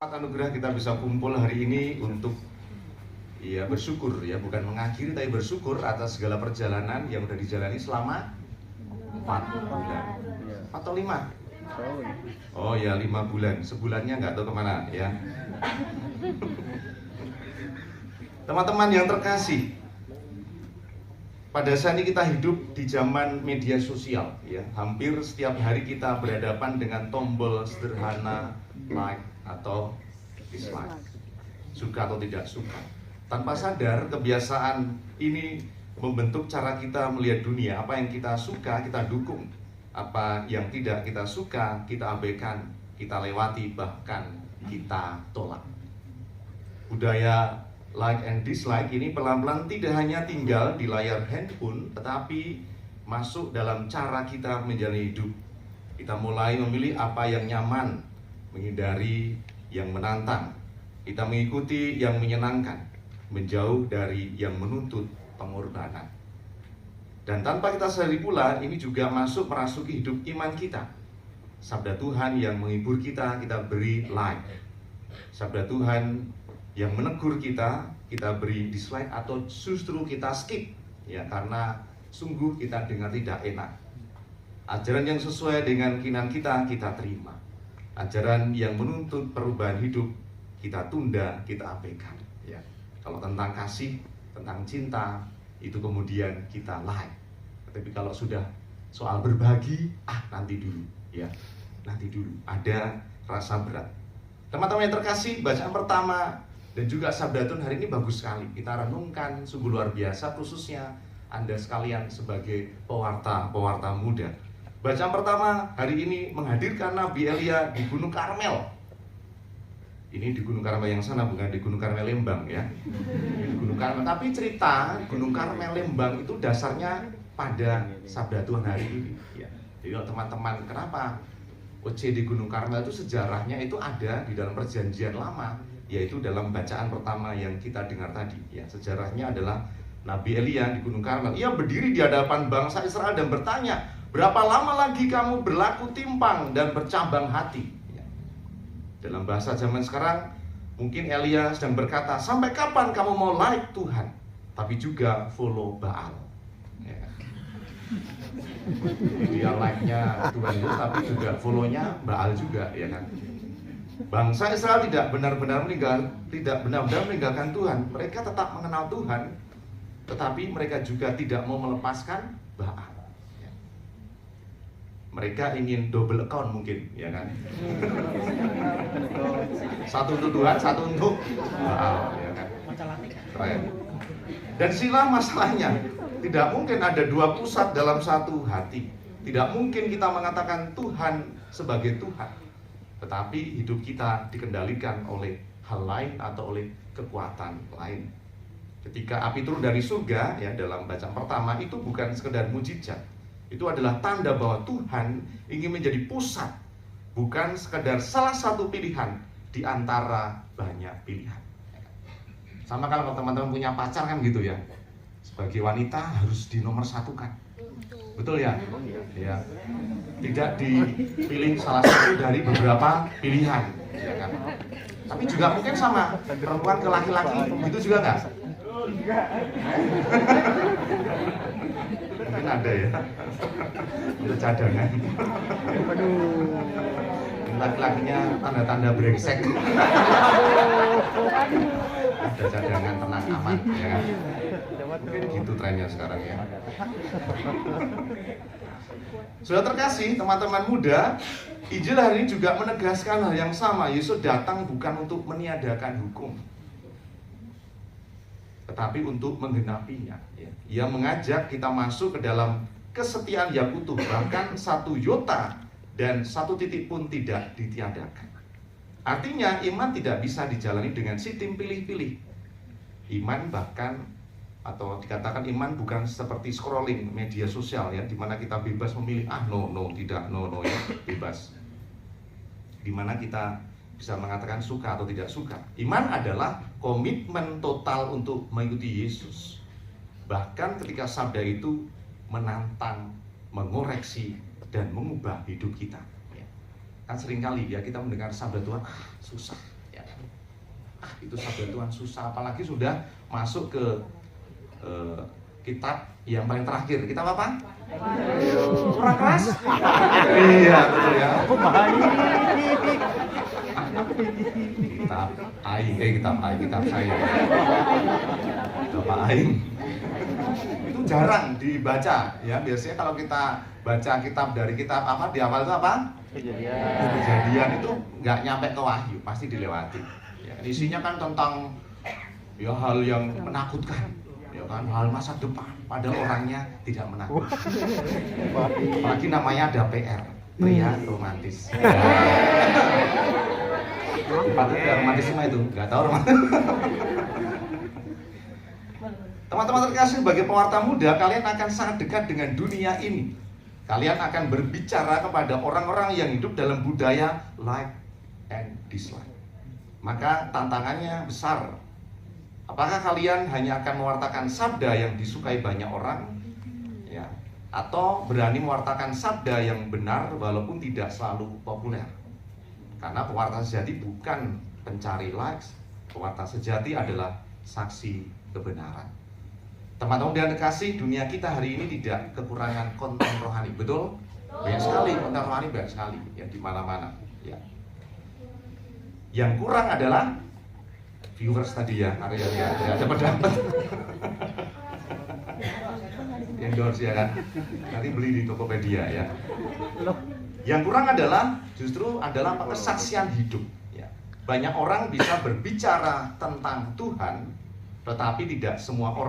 Anugerah kita bisa kumpul hari ini untuk bersyukur ya, bukan mengakhiri tapi bersyukur atas segala perjalanan yang sudah dijalani selama 4 bulan atau 5. Oh ya, 5 bulan. Sebulannya nggak tahu kemana ya. Teman-teman yang terkasih, pada saat ini kita hidup di zaman media sosial ya. Hampir setiap hari kita berhadapan dengan tombol sederhana like atau dislike, suka atau tidak suka. Tanpa sadar, kebiasaan ini membentuk cara kita melihat dunia. Apa yang kita suka, kita dukung. Apa yang tidak kita suka, kita abaikan, kita lewati, bahkan kita tolak. Budaya like and dislike ini pelan-pelan tidak hanya tinggal di layar handphone, tetapi masuk dalam cara kita menjalani hidup. Kita mulai memilih apa yang nyaman, menghindari yang menantang. Kita mengikuti yang menyenangkan, menjauh dari yang menuntut pengorbanan. Dan tanpa kita sadari pula, ini juga masuk merasuki hidup iman kita. Sabda Tuhan yang menghibur kita, kita beri like. Sabda Tuhan yang menegur kita, kita beri dislike atau justru kita skip ya, karena sungguh kita dengar tidak enak. Ajaran yang sesuai dengan keinginan kita, kita terima. Ajaran yang menuntut perubahan hidup, kita tunda, kita abaikan ya. Kalau tentang kasih, tentang cinta, itu kemudian kita like. Tapi kalau sudah soal berbagi, nanti dulu ya, nanti dulu. Ada rasa berat. Teman-teman yang terkasih, bacaan pertama dan juga sabda Tuhan hari ini bagus sekali. Kita renungkan, sungguh luar biasa, khususnya Anda sekalian sebagai pewarta muda. Bacaan pertama hari ini menghadirkan Nabi Elia di Gunung Karmel. Ini di Gunung Karmel yang sana, bukan di Gunung Karmel Lembang ya. Di Gunung Karmel. Tapi cerita Gunung Karmel Lembang itu dasarnya pada sabda Tuhan hari ini ya. Jadi teman-teman, kenapa OC di Gunung Karmel itu sejarahnya itu ada di dalam perjanjian lama, yaitu dalam bacaan pertama yang kita dengar tadi ya. Sejarahnya adalah Nabi Elia di Gunung Karmel. Ia berdiri di hadapan bangsa Israel dan bertanya, "Berapa lama lagi kamu berlaku timpang dan bercabang hati?" Ya. Dalam bahasa zaman sekarang, mungkin Elia sedang berkata, "Sampai kapan kamu mau like Tuhan, tapi juga follow Baal?" Ya. Dia like-nya Tuhan itu, tapi juga follow-nya Baal juga, ya kan? Bangsa Israel tidak benar-benar meninggalkan Tuhan. Mereka tetap mengenal Tuhan, tetapi mereka juga tidak mau melepaskan Baal. Mereka ingin double account mungkin, ya kan? Satu untuk Tuhan, satu untuk Baal, ya kan? Keren. Dan silah masalahnya, tidak mungkin ada dua pusat dalam satu hati. Tidak mungkin kita mengatakan Tuhan sebagai Tuhan, tetapi hidup kita dikendalikan oleh hal lain atau oleh kekuatan lain. Ketika api turun dari surga, ya, dalam bacaan pertama, itu bukan sekedar mujizat. Itu adalah tanda bahwa Tuhan ingin menjadi pusat, bukan sekedar salah satu pilihan di antara banyak pilihan. Sama kalau teman-teman punya pacar kan gitu ya. Sebagai wanita harus dinomorsatukan. Betul ya? Ya. Tidak dipilih salah satu dari beberapa pilihan, ya kan? Tapi juga mungkin sama perempuan ke laki-laki, gitu juga nggak? Mungkin ada ya, untuk cadangan. Laki-lakinya tanda-tanda brengsek. Ada cadangan, tenang, aman, ya kan? Mungkin gitu trennya sekarang ya. Sudah terkasih, teman-teman muda, Injil hari ini juga menegaskan hal yang sama. Yesus datang bukan untuk meniadakan hukum, tetapi untuk menggenapinya. Ia mengajak kita masuk ke dalam kesetiaan yang utuh, bahkan satu iota dan satu titik pun tidak ditiadakan. Artinya iman tidak bisa dijalani dengan sistem pilih-pilih. Iman bahkan, atau dikatakan iman bukan seperti scrolling media sosial ya, dimana kita bebas memilih tidak ya, bebas. Dimana kita bisa mengatakan suka atau tidak suka. Iman adalah komitmen total untuk mengikuti Yesus. Bahkan ketika sabda itu menantang, mengoreksi, dan mengubah hidup kita. Kan seringkali ya kita mendengar sabda Tuhan, susah. Ya. Itu sabda Tuhan susah, apalagi sudah masuk ke kitab yang paling terakhir. Kitab apa? Kurang keras? Iya betul ya. Kitab saya. Bapak Aing. Itu jarang dibaca ya. Biasanya kalau kita baca kitab dari kitab apa di awal itu apa? Kejadian itu nggak nyampe ke Wahyu, pasti dilewati. Ya, isinya kan tentang ya hal yang menakutkan, ya kan, hal masa depan. Padahal orangnya tidak menakutkan. Apalagi namanya ada PR, pria romantis. Pria romantisme itu nggak tahu romantis. Teman-teman terkasih, sebagai pewarta muda, kalian akan sangat dekat dengan dunia ini. Kalian akan berbicara kepada orang-orang yang hidup dalam budaya like and dislike. Maka tantangannya besar. Apakah kalian hanya akan mewartakan sabda yang disukai banyak orang, ya, atau berani mewartakan sabda yang benar walaupun tidak selalu populer? Karena pewarta sejati bukan pencari likes. Pewarta sejati adalah saksi kebenaran. Teman-teman dan kasih, dunia kita hari ini tidak kekurangan konten rohani, betul? Banyak sekali konten rohani, banyak sekali ya, di mana-mana. Ya. Yang kurang adalah viewers tadi ya, area dapat. Endorse ya kan, nanti beli di Tokopedia ya. Yang kurang adalah justru adalah kesaksian hidup. Ya. Banyak orang bisa berbicara tentang Tuhan, tetapi tidak semua orang